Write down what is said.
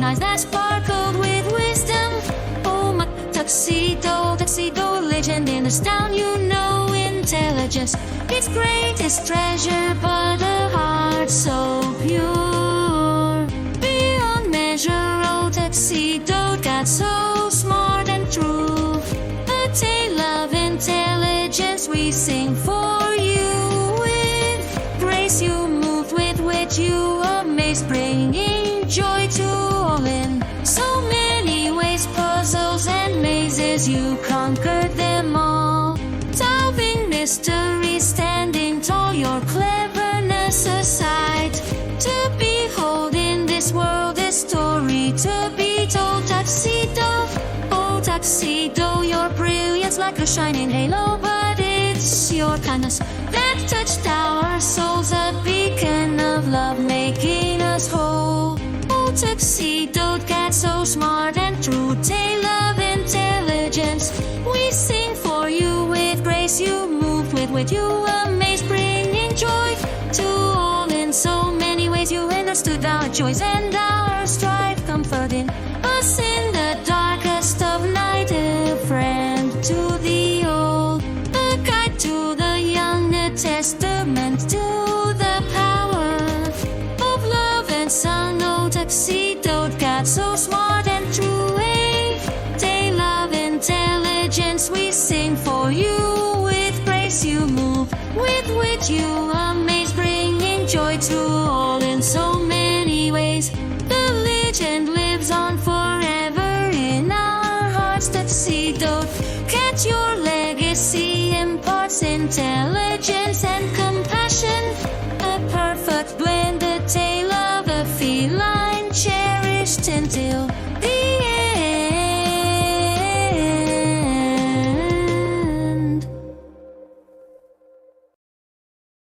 eyes that sparkled with wisdom. Oh, my tuxedo, tuxedo legend in this town. You know intelligence, its greatest treasure, but a heart so pure. Beyond measure, oh, tuxedo got so smart and true. A tale of intelligence we sing for you. With grace you moved, with which you amazed, bringing joy to all in so many ways. Puzzles and mazes, you conquered them all. Solving mysteries, standing tall, your cleverness aside. To behold in this world, a story to be told. Tuxedo, oh tuxedo, your brilliance like a shining halo. But it's your kindness that touched our souls, a beacon of love making us whole. Oh tuxedo cat, so smart and true, tale of intelligence we sing for you. With grace you moved, with wit you amazed, bringing joy to all in so many ways. You understood our joys and our strife, comforting us in the darkest of night. A friend to the old, a guide to the young, a testament to the power of love and sun. Oh tuxedo cat, so smart and true, a tale of intelligence we sing for you. With grace you move, with which you amaze, bringing joy to all.